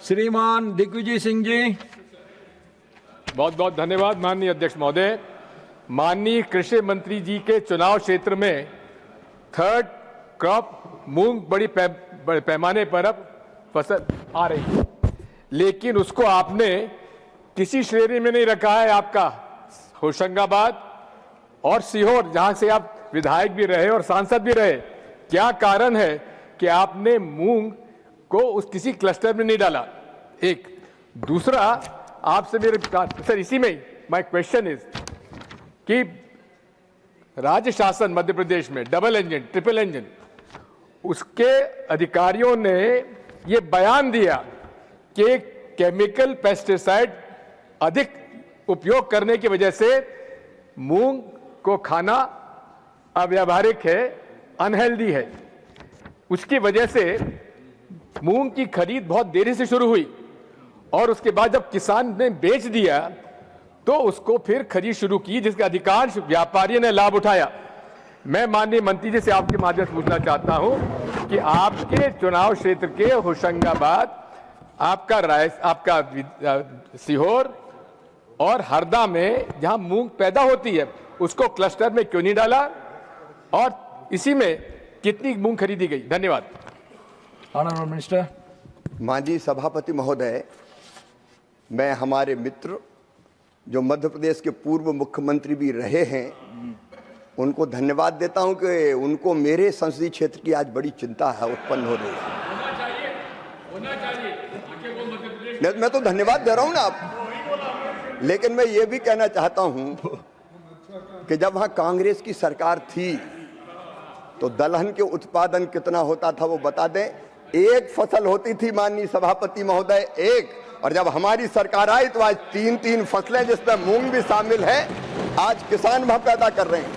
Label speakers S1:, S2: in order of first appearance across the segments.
S1: श्रीमान दिग्विजय सिंह जी।
S2: बहुत बहुत धन्यवाद माननीय अध्यक्ष महोदय। माननीय कृषि मंत्री जी के चुनाव क्षेत्र में थर्ड क्रॉप मूंग बड़े पैमाने पर अब फसल आ रही है, लेकिन उसको आपने किसी श्रेणी में नहीं रखा है। आपका होशंगाबाद और सीहोर, जहां से आप विधायक भी रहे और सांसद भी रहे, क्या कारण है कि आपने मूंग को उस किसी क्लस्टर में नहीं डाला? एक दूसरा, आपसे मेरे सर इसी में माय क्वेश्चन इज कि राज्य शासन मध्य प्रदेश में डबल इंजन ट्रिपल इंजन, उसके अधिकारियों ने ये बयान दिया कि केमिकल पेस्टिसाइड अधिक उपयोग करने की वजह से मूंग को खाना अव्यावहारिक है, अनहेल्दी है। उसकी वजह से मूंग की खरीद बहुत देरी से शुरू हुई और उसके बाद जब किसान ने बेच दिया तो उसको फिर खरीद शुरू की, जिसके अधिकांश व्यापारियों ने लाभ उठाया। मैं माननीय मंत्री जी से आपके माध्यम से पूछना चाहता हूं कि आपके चुनाव क्षेत्र के होशंगाबाद, आपका सीहोर और हरदा में जहां मूंग पैदा होती है, उसको क्लस्टर में क्यों नहीं डाला और इसी में कितनी मूंग खरीदी गई? धन्यवाद।
S1: Honourable minister.
S3: माननीय सभापति महोदय, मैं हमारे मित्र जो मध्य प्रदेश के पूर्व मुख्यमंत्री भी रहे हैं उनको धन्यवाद देता हूं कि उनको मेरे संसदीय क्षेत्र की आज बड़ी चिंता है, उत्पन्न हो रही है। मैं तो धन्यवाद दे रहा हूं ना आप, लेकिन मैं ये भी कहना चाहता हूं कि जब वहां कांग्रेस की सरकार थी तो दलहन के उत्पादन कितना होता था वो बता दें। एक फसल होती थी माननीय सभापति महोदय, एक, और जब हमारी सरकार आई तो आज 3-3 फसलें जिसमें मूंग भी शामिल है, आज किसान वह पैदा कर रहे हैं।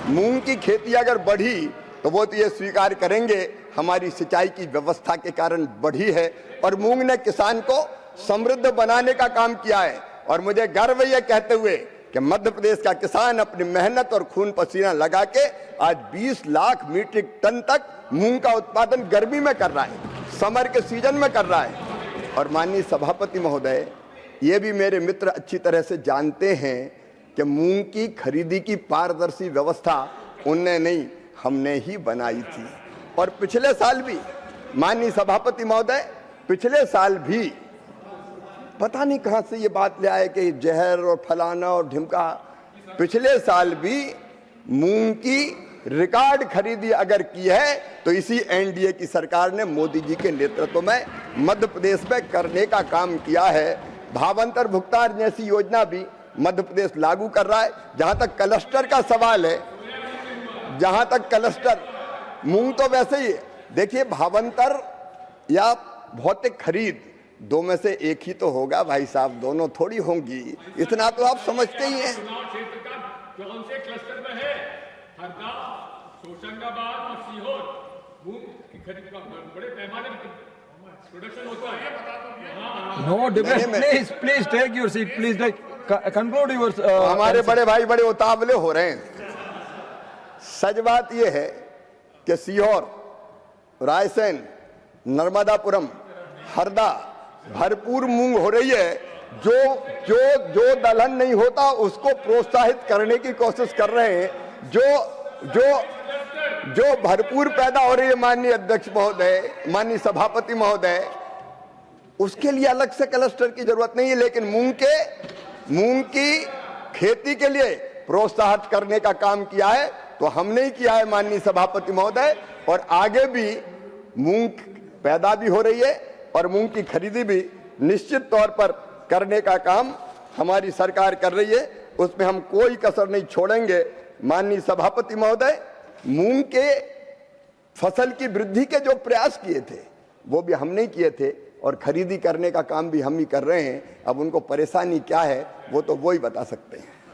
S3: मूंग की खेती अगर बढ़ी तो वो तो ये स्वीकार करेंगे हमारी सिंचाई की व्यवस्था के कारण बढ़ी है और मूंग ने किसान को समृद्ध बनाने का काम किया है। और मुझे गर्व ये कहते हुए कि मध्य प्रदेश का किसान अपनी मेहनत और खून पसीना लगा के आज 20 लाख मीट्रिक टन तक मूंग का उत्पादन गर्मी में कर रहा है, समर के सीजन में कर रहा है। और माननीय सभापति महोदय, ये भी मेरे मित्र अच्छी तरह से जानते हैं कि मूंग की खरीदी की पारदर्शी व्यवस्था उनने नहीं, हमने ही बनाई थी। और पिछले साल भी माननीय सभापति महोदय, पिछले साल भी पता नहीं कहां से ये बात ले आए कि जहर और फलाना और ढिमका, पिछले साल भी मूंग की रिकॉर्ड खरीदी अगर की है तो इसी एनडीए की सरकार ने मोदी जी के नेतृत्व में मध्य प्रदेश में करने का काम किया है। भावांतर भुगतान जैसी योजना भी मध्य प्रदेश लागू कर रहा है। जहां तक क्लस्टर का सवाल है, जहां तक क्लस्टर, मूंग तो वैसे ही देखिए, भावांतर या भौतिक खरीद दो में से एक ही तो होगा भाई साहब, दोनों थोड़ी होंगी, इतना तो आप समझते ही हैं।
S2: कौन से क्लस्टर में है? हरदा, होशंगाबाद और सीहोर मूंग की खरीद का बड़े पैमाने पर प्रोडक्शन होता है, ये बता दो।
S1: No debate, please take your seat, please conclude your.
S3: हमारे बड़े भाई बड़े उतावले हो रहे हैं। सच बात यह है कि सीहोर, रायसेन, नर्मदापुरम, हरदा भरपूर मूंग हो रही है। जो दलहन नहीं होता उसको प्रोत्साहित करने की कोशिश कर रहे हैं। जो भरपूर पैदा हो रही है माननीय अध्यक्ष महोदय, माननीय सभापति महोदय, उसके लिए अलग से क्लस्टर की जरूरत नहीं है, लेकिन मूंग की खेती के लिए प्रोत्साहित करने का काम किया है तो हमने ही किया है माननीय सभापति महोदय। और आगे भी मूंग पैदा भी हो रही है और मूंग की खरीदी भी निश्चित तौर पर करने का काम हमारी सरकार कर रही है, उसमें हम कोई कसर नहीं छोड़ेंगे। माननीय सभापति महोदय, मूंग के फसल की वृद्धि के जो प्रयास किए थे वो भी हमने किए थे और खरीदी करने का काम भी हम ही कर रहे हैं। अब उनको परेशानी क्या है वो तो वो ही बता सकते हैं।